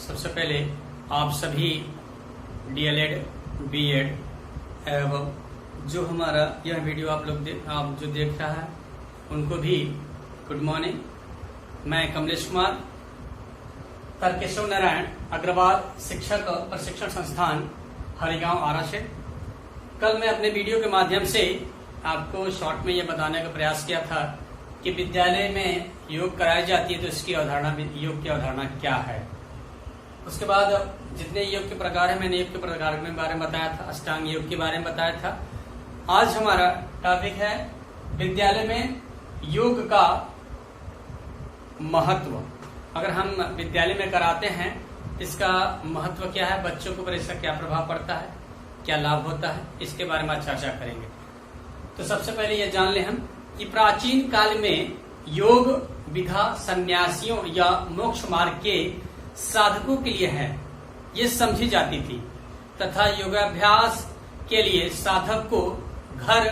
सबसे पहले आप सभी डीएलएड, बीएड एवं जो हमारा यह वीडियो आप जो देख रहा है उनको भी गुड मॉर्निंग। मैं कमलेश कुमार, तर्केश्वर नारायण अग्रवाल शिक्षक प्रशिक्षण संस्थान हरिगांव आरा से। कल मैं अपने वीडियो के माध्यम से आपको शॉर्ट में यह बताने का प्रयास किया था कि विद्यालय में योग कराई जाती है तो इसकी अवधारणा, योग की अवधारणा क्या है। उसके बाद जितने योग के प्रकार है मैंने योग के प्रकार के बारे में बताया था, अष्टांग योग के बारे में बताया था। आज हमारा टॉपिक है विद्यालय में योग का महत्व। अगर हम विद्यालय में कराते हैं इसका महत्व क्या है, बच्चों के ऊपर इसका क्या प्रभाव पड़ता है, क्या लाभ होता है, इसके बारे में आज चर्चा करेंगे। तो सबसे पहले ये जान लें हम कि प्राचीन काल में योग विधा सन्यासियों या मोक्ष मार्ग के साधकों के लिए है, ये समझी जाती थी तथा योगाभ्यास के लिए साधक को घर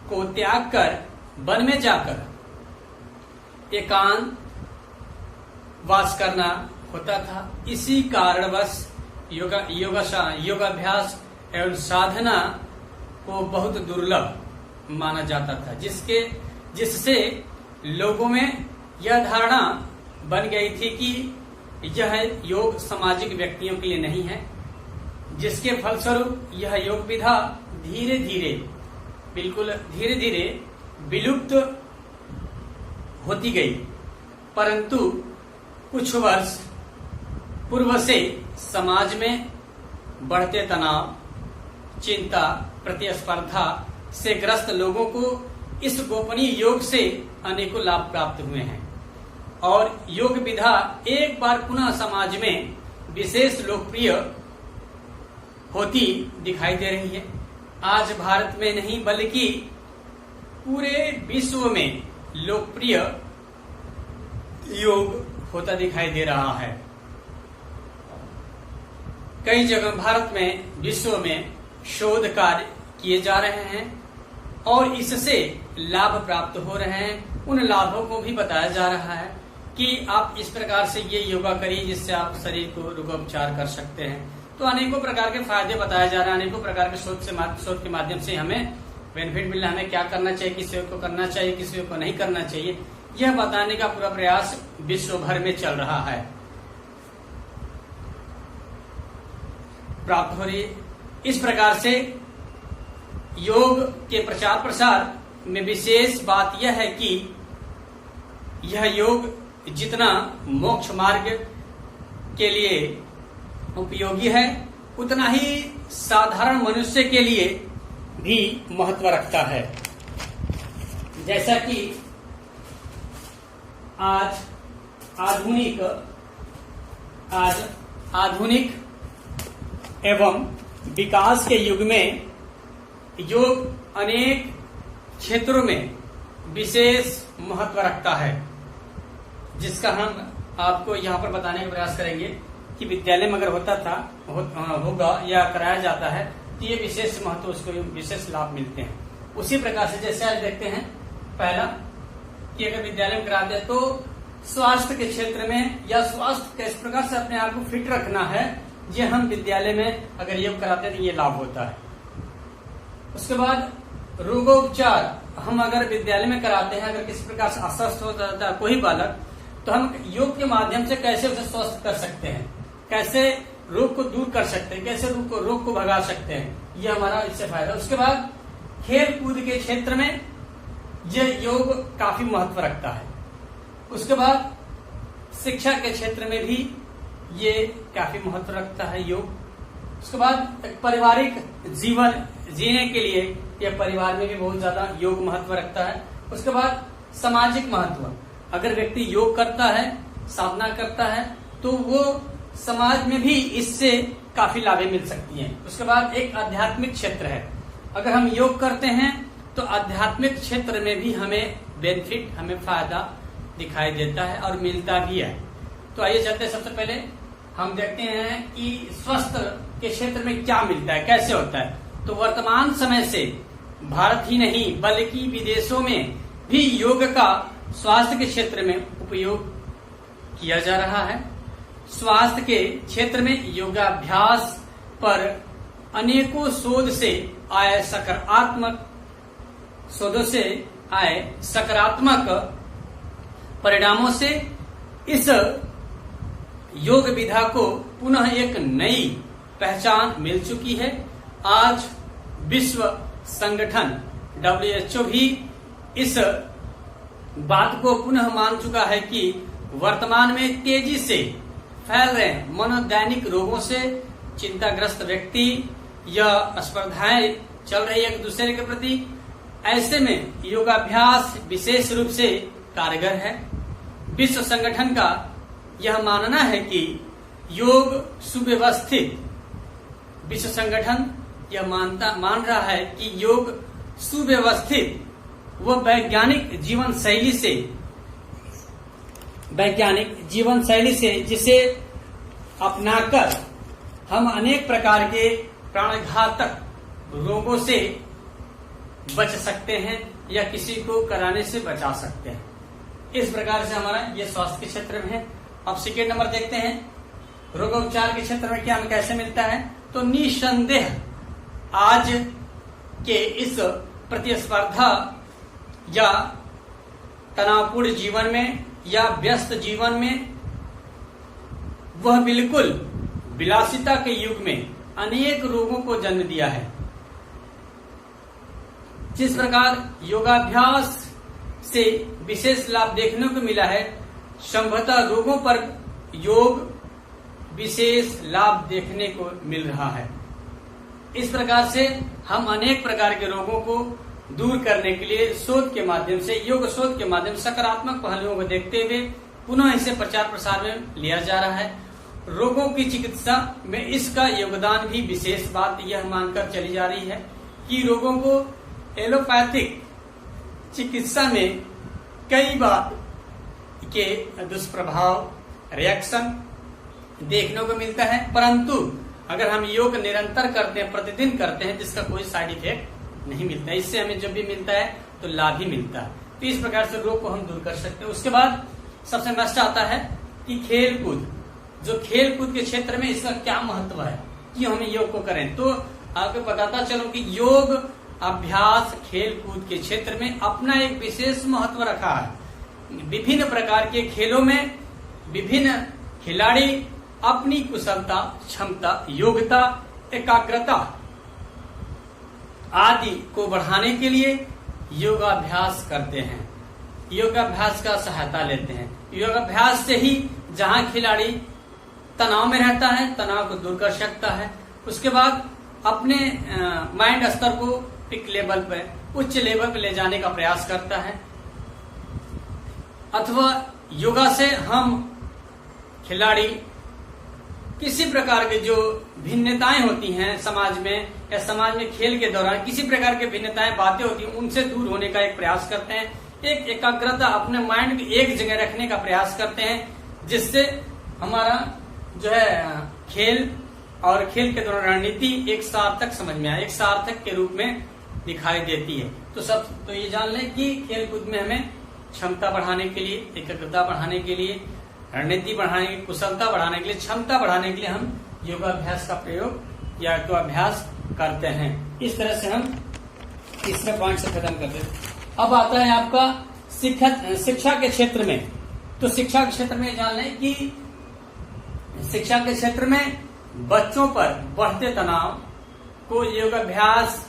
को त्याग कर वन में जाकर एकांत वास करना होता था। इसी कारणवश योगाभ्यास एवं साधना को बहुत दुर्लभ माना जाता था, जिससे लोगों में यह धारणा बन गई थी कि यह योग सामाजिक व्यक्तियों के लिए नहीं है, जिसके फलस्वरूप यह योग विधा धीरे धीरे विलुप्त होती गई। परंतु कुछ वर्ष पूर्व से समाज में बढ़ते तनाव, चिंता, प्रतिस्पर्धा से ग्रस्त लोगों को इस गोपनीय योग से अनेकों लाभ प्राप्त हुए हैं और योग विधा एक बार पुनः समाज में विशेष लोकप्रिय होती दिखाई दे रही है। आज भारत में नहीं बल्कि पूरे विश्व में लोकप्रिय योग होता दिखाई दे रहा है। कई जगह भारत में, विश्व में शोध कार्य किए जा रहे हैं और इससे लाभ प्राप्त हो रहे हैं। उन लाभों को भी बताया जा रहा है कि आप इस प्रकार से ये योगा करिए जिससे आप शरीर को रोगोपचार कर सकते हैं। तो अनेकों प्रकार के फायदे बताया जा रहे हैं, अनेकों प्रकार के शोध के माध्यम से हमें बेनिफिट मिल रहा है। हमें क्या करना चाहिए, किस योग को करना चाहिए, किस योग को नहीं करना चाहिए, यह बताने का पूरा प्रयास विश्व भर में चल रहा है, प्राप्त हो रही है। इस प्रकार से योग के प्रचार प्रसार में विशेष बात यह है कि यह योग जितना मोक्ष मार्ग के लिए उपयोगी है उतना ही साधारण मनुष्य के लिए भी महत्व रखता है। जैसा कि आज आधुनिक एवं विकास के युग में योग अनेक क्षेत्रों में विशेष महत्व रखता है, जिसका हम आपको यहाँ पर बताने का प्रयास करेंगे कि विद्यालय में अगर होगा या कराया जाता है तो ये विशेष महत्व, उसको विशेष लाभ मिलते हैं। उसी प्रकार से जैसे आज देखते हैं, पहला कि अगर विद्यालय में कराते हैं तो स्वास्थ्य के क्षेत्र में या स्वास्थ्य किस प्रकार से अपने आप को फिट रखना है, ये हम विद्यालय में अगर योग कराते हैं तो ये लाभ होता है। उसके बाद रोगोपचार हम अगर विद्यालय में कराते हैं, अगर किसी प्रकार से अस्वस्थ हो जाता है कोई बालक, तो हम योग के माध्यम से कैसे उसे स्वस्थ कर सकते हैं, कैसे रोग को दूर कर सकते हैं, कैसे रोग को भगा सकते हैं, ये हमारा इससे फायदा। उसके बाद खेल कूद के क्षेत्र में यह योग काफी महत्व रखता है। उसके बाद शिक्षा के क्षेत्र में भी ये काफी महत्व रखता है योग। उसके बाद पारिवारिक जीवन जीने के लिए यह परिवार में भी बहुत ज्यादा योग महत्व रखता है। उसके बाद सामाजिक महत्व, अगर व्यक्ति योग करता है, साधना करता है, तो वो समाज में भी इससे काफी लाभें मिल सकती हैं। उसके बाद एक आध्यात्मिक क्षेत्र है, अगर हम योग करते हैं तो आध्यात्मिक क्षेत्र में भी हमें बेनिफिट, हमें फायदा दिखाई देता है और मिलता भी है। तो आइए चलते हैं, सबसे पहले हम देखते हैं कि स्वास्थ्य के क्षेत्र में क्या मिलता है, कैसे होता है। तो वर्तमान समय से भारत ही नहीं बल्कि विदेशों में भी योग का स्वास्थ्य के क्षेत्र में उपयोग किया जा रहा है। स्वास्थ्य के क्षेत्र में योगाभ्यास पर अनेकों शोधों से आए सकारात्मक परिणामों से इस योग विधा को पुनः एक नई पहचान मिल चुकी है। आज विश्व संगठन WHO भी इस बात को पुनः मान चुका है कि वर्तमान में तेजी से फैल रहे मनोदैनिक रोगों से चिंताग्रस्त व्यक्ति या स्पर्धाएं चल रही है एक दूसरे के प्रति, ऐसे में योगाभ्यास विशेष रूप से कारगर है। विश्व संगठन का यह मानना है कि योग सुव्यवस्थित, विश्व संगठन यह मान रहा है कि योग सुव्यवस्थित व वैज्ञानिक जीवन शैली से जिसे अपनाकर हम अनेक प्रकार के प्राणघातक रोगों से बच सकते हैं या किसी को कराने से बचा सकते हैं। इस प्रकार से हमारा ये स्वास्थ्य के क्षेत्र में है। अब सेकेंड नंबर देखते हैं, रोगोपचार के क्षेत्र में क्या हमें कैसे मिलता है। तो निसंदेह आज के इस प्रतिस्पर्धा या तनावपूर्ण जीवन में या व्यस्त जीवन में वह बिल्कुल विलासिता के युग में अनेक रोगों को जन्म दिया है। जिस प्रकार योगाभ्यास से विशेष लाभ देखने को मिला है, संभवतः रोगों पर योग विशेष लाभ देखने को मिल रहा है। इस प्रकार से हम अनेक प्रकार के रोगों को दूर करने के लिए शोध के माध्यम से, योग शोध के माध्यम से सकारात्मक पहलुओं को देखते हुए पुनः इसे प्रचार प्रसार में लिया जा रहा है। रोगों की चिकित्सा में इसका योगदान भी विशेष बात यह मानकर चली जा रही है कि रोगों को एलोपैथिक चिकित्सा में कई बार के दुष्प्रभाव, रिएक्शन देखने को मिलता है, परंतु अगर हम योग निरंतर करते हैं, प्रतिदिन करते हैं, जिसका कोई साइड इफेक्ट नहीं मिलता है। इससे हमें जब भी मिलता है तो लाभ ही मिलता है। तो इस प्रकार से रोग को हम दूर कर सकते हैं। उसके बाद सबसे मस्ट आता है कि खेल कूद, जो खेल कूद के क्षेत्र में इसका क्या महत्व है, क्यों हमें योग को करें। तो आपको बताता चलो कि योग अभ्यास खेल कूद के क्षेत्र में अपना एक विशेष महत्व रखा है। विभिन्न प्रकार के खेलों में विभिन्न खिलाड़ी अपनी कुशलता, क्षमता, योग्यता, एकाग्रता आदि को बढ़ाने के लिए योगाभ्यास करते हैं, योगाभ्यास का सहायता लेते हैं। योगाभ्यास से ही जहां खिलाड़ी तनाव में रहता है, तनाव को दूर कर सकता है। उसके बाद अपने माइंड स्तर को पीक लेवल पे, उच्च लेवल पे ले जाने का प्रयास करता है। अथवा योगा से हम खिलाड़ी किसी प्रकार के जो भिन्नताएं होती हैं समाज में, या समाज में खेल के दौरान किसी प्रकार के भिन्नताएं, बातें होती हैं, उनसे दूर होने का एक प्रयास करते हैं। एक एकाग्रता, अपने माइंड को एक जगह रखने का प्रयास करते हैं, जिससे हमारा जो है खेल और खेल के दौरान रणनीति एक सार्थक समझ में आए, एक सार्थक के रूप में दिखाई देती है। तो ये जान लें कि खेल कूद में हमें क्षमता बढ़ाने के लिए, एकाग्रता बढ़ाने के लिए, रणनीति बढ़ाने की, कुशलता बढ़ाने के लिए, क्षमता बढ़ाने के लिए हम योगाभ्यास का प्रयोग या योगाभ्यास करते हैं। इस तरह से हम तीसरे पॉइंट से खत्म करते हैं। अब आता है आपका शिक्षा के क्षेत्र में। तो शिक्षा के क्षेत्र में जान लें कि शिक्षा के क्षेत्र में बच्चों पर बढ़ते तनाव को योगाभ्यास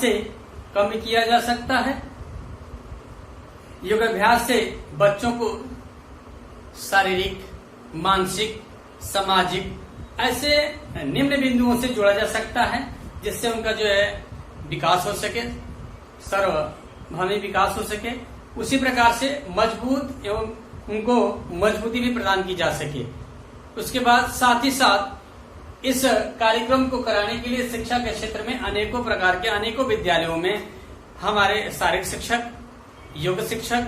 से कम किया जा सकता है। योगाभ्यास से बच्चों को शारीरिक, मानसिक, सामाजिक ऐसे निम्न बिंदुओं से जोड़ा जा सकता है, जिससे उनका जो है विकास हो सके, सर्वभौमी विकास हो सके। उसी प्रकार से मजबूत एवं उनको मजबूती भी प्रदान की जा सके। उसके बाद साथ ही साथ इस कार्यक्रम को कराने के लिए शिक्षा के क्षेत्र में अनेकों प्रकार के, अनेकों विद्यालयों में हमारे शारीरिक शिक्षक, योग शिक्षक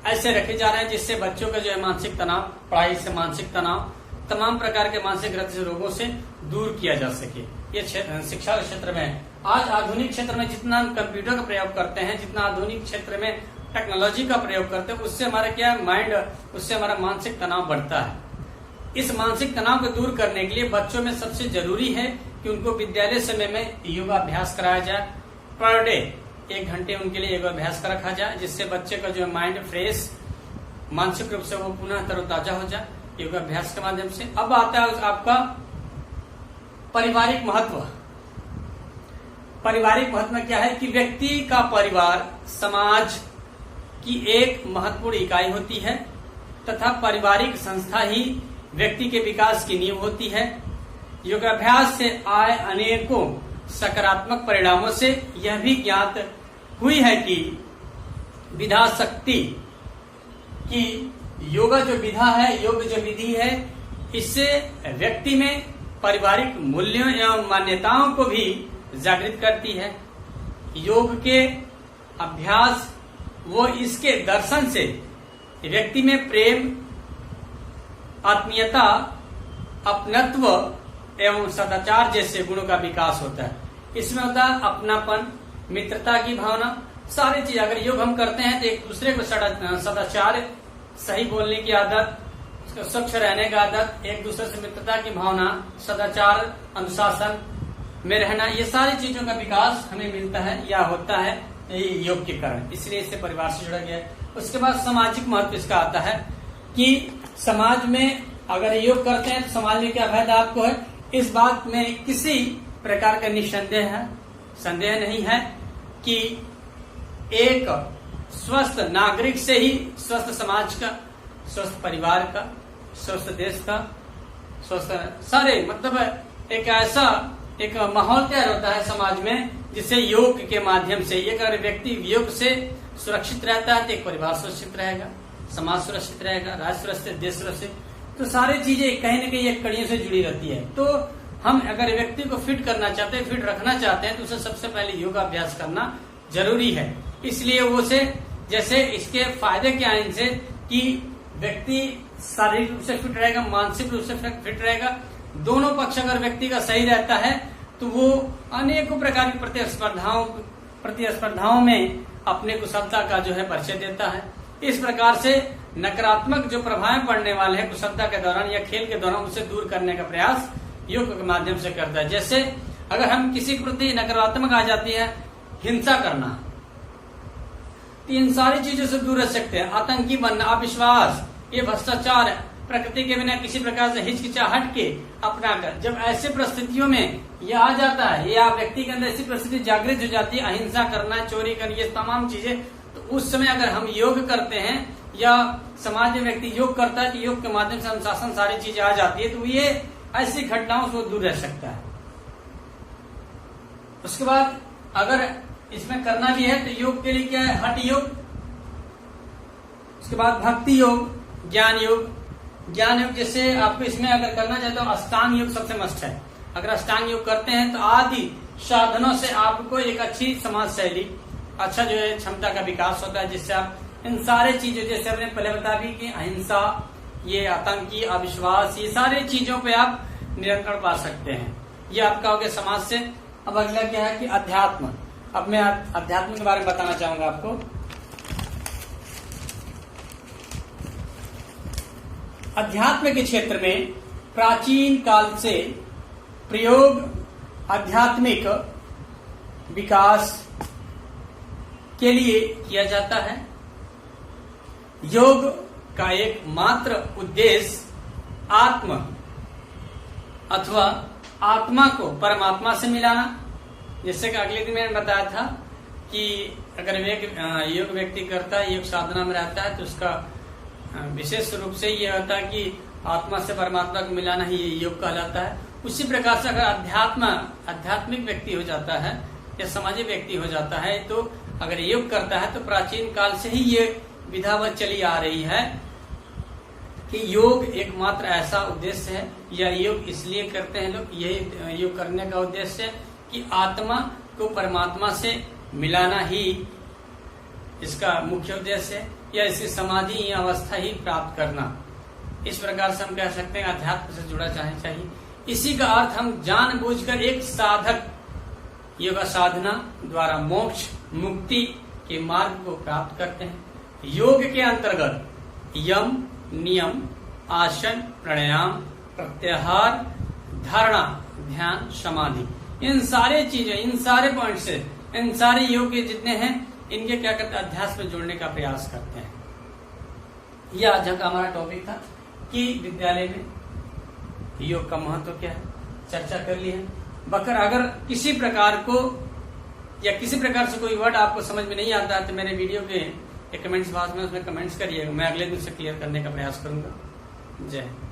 ऐसे रखे जा रहे हैं, जिससे बच्चों का जो है मानसिक तनाव, पढ़ाई से मानसिक तनाव, तमाम प्रकार के मानसिक रोगों से दूर किया जा सके। ये शिक्षा के क्षेत्र में आज आधुनिक क्षेत्र में जितना हम कंप्यूटर का प्रयोग करते हैं, जितना आधुनिक क्षेत्र में टेक्नोलॉजी का प्रयोग करते हैं, उससे हमारा क्या माइंड, उससे हमारा मानसिक तनाव बढ़ता है। इस मानसिक तनाव को दूर करने के लिए बच्चों में सबसे जरूरी है कि उनको विद्यालय समय में योगाभ्यास कराया जाए। पर डे 1 घंटे उनके लिए योगाभ्यास का रखा जाए, जिससे बच्चे का जो माइंड फ्रेश, मानसिक रूप से वो पुनः तरोताजा हो जाए योगाभ्यास के माध्यम से। अब आता है आपका पारिवारिक महत्व। पारिवारिक महत्व में क्या है कि व्यक्ति का परिवार समाज की एक महत्वपूर्ण इकाई होती है तथा पारिवारिक संस्था ही व्यक्ति के विकास की नींव होती है। योगाभ्यास से आए अनेकों सकारात्मक परिणामों से यह भी ज्ञात हुई है कि विधा शक्ति की योगा जो विधा है, योग जो विधि है, इससे व्यक्ति में पारिवारिक मूल्यों एवं मान्यताओं को भी जागृत करती है। योग के अभ्यास वो इसके दर्शन से व्यक्ति में प्रेम, आत्मीयता, अपनत्व एवं सदाचार जैसे गुणों का विकास होता है। इसमें होता है अपनापन, मित्रता की भावना, सारी चीज। अगर योग हम करते हैं तो एक दूसरे को सदाचार, सही बोलने की आदत, स्वच्छ रहने का आदत, एक दूसरे से मित्रता की भावना, सदाचार, अनुशासन में रहना, ये सारी चीजों का विकास हमें मिलता है या होता है योग के कारण। इसलिए इससे परिवार से जुड़ा गया है। उसके बाद सामाजिक महत्व इसका आता है कि समाज में अगर योग करते हैं तो समाज में क्या फायदा आपको है, इस बात में किसी प्रकार का संदेह नहीं है कि एक स्वस्थ नागरिक से ही स्वस्थ समाज का, स्वस्थ परिवार का, स्वस्थ देश का, स्वस्थ सारे मतलब एक माहौल तैयार होता है समाज में, जिससे योग के माध्यम से एक अगर व्यक्ति योग से सुरक्षित रहता है तो एक परिवार सुरक्षित रहेगा, समाज सुरक्षित रहेगा, राज्य सुरक्षित, देश सुरक्षित। तो सारी चीजें कहीं न कहीं एक कड़ियों से जुड़ी रहती है। तो हम अगर व्यक्ति को फिट करना चाहते हैं, फिट रखना चाहते हैं, तो उसे सबसे पहले योगाभ्यास करना जरूरी है। इसलिए वो से जैसे इसके फायदे क्या है इनसे कि व्यक्ति शारीरिक रूप से फिट रहेगा, मानसिक रूप से फिट रहेगा। दोनों पक्ष अगर व्यक्ति का सही रहता है तो वो अनेकों प्रकार की प्रतिस्पर्धाओं में अपने कुशलता का जो है परिचय देता है। इस प्रकार से नकारात्मक जो प्रभाव पड़ने वाले हैं कुशलता के दौरान या खेल के दौरान, उसे दूर करने का प्रयास योग के माध्यम से करता है। जैसे अगर हम किसी के प्रति नकारात्मक आ जाती है, हिंसा करना, तो इन सारी चीजों से दूर रह सकते हैं। आतंकी बनना, अविश्वास, ये भ्रष्टाचार, प्रकृति के बिना किसी प्रकार से हिचकिचाहट के अपनाकर, जब ऐसे परिस्थितियों में यह आ जाता है या व्यक्ति के अंदर ऐसी परिस्थिति जागृत हो जाती है, अहिंसा करना, चोरी करना, ये तमाम चीजें, तो उस समय अगर हम योग करते हैं या समाज में व्यक्ति योग करता है तो योग के माध्यम से अनुशासन सारी चीजें आ जाती है, तो ये ऐसी घटनाओं से दूर रह सकता है। उसके बाद अगर इसमें करना भी है तो योग के लिए क्या है, हठ योग, उसके बाद भक्ति योग, ज्ञान योग। ज्ञान योग जैसे आपको इसमें अगर करना चाहते हो, अष्टांग योग सबसे मस्त है। अगर अष्टांग योग करते हैं तो आदि साधनों से आपको एक अच्छी समाज शैली, अच्छा जो है क्षमता का विकास होता है, जिससे आप इन सारे चीजों, जैसे आपने पहले बताया भी कि अहिंसा, ये आतंकी, अविश्वास, ये सारी चीजों पे आप नियंत्रण पा सकते हैं। ये आपका हो गया समाज से। अब अगला क्या है कि अध्यात्म। अब मैं अध्यात्म के बारे में बताना चाहूंगा आपको। अध्यात्म के क्षेत्र में प्राचीन काल से प्रयोग आध्यात्मिक विकास के लिए किया जाता है। योग का एक मात्र उद्देश्य आत्म अथवा आत्मा को परमात्मा से मिलाना। जैसे कि अगले दिन मैंने बताया था कि अगर योग व्यक्ति करता है, योग साधना में रहता है, तो उसका विशेष रूप से ये होता है कि आत्मा से परमात्मा को मिलाना ही योग कहलाता है। उसी प्रकार से अगर आध्यात्मिक व्यक्ति हो जाता है या सामाजिक व्यक्ति हो जाता है, तो अगर योग करता है तो प्राचीन काल से ही ये विधावत चली आ रही है कि योग एकमात्र ऐसा उद्देश्य है, या योग इसलिए करते हैं लोग, यही योग करने का उद्देश्य है कि आत्मा को परमात्मा से मिलाना ही इसका मुख्य उद्देश्य है, या इसकी समाधि अवस्था ही प्राप्त करना। इस प्रकार से हम कह सकते हैं अध्यात्म से जुड़ा चाहिए। इसी का अर्थ हम जानबूझकर एक साधक योग साधना द्वारा मोक्ष मुक्ति के मार्ग को प्राप्त करते हैं। योग के अंतर्गत यम, नियम, आसन, प्राणायाम, प्रत्याहार, धारणा, ध्यान, समाधि, इन सारे चीजें, इन सारे पॉइंट से, इन सारे योग के जितने हैं, इनके क्या करते हैं, अध्यास में जोड़ने का प्रयास करते हैं। यह आज का हमारा टॉपिक था कि विद्यालय में योग का महत्व क्या है, चर्चा कर ली है। बकर अगर किसी प्रकार को या किसी प्रकार से कोई वर्ड आपको समझ में नहीं आता है तो मेरे वीडियो के कमेंट्स बॉक्स में उसमें कमेंट्स करिएगा, मैं अगले दिन से क्लियर करने का प्रयास करूंगा। जय हिंद।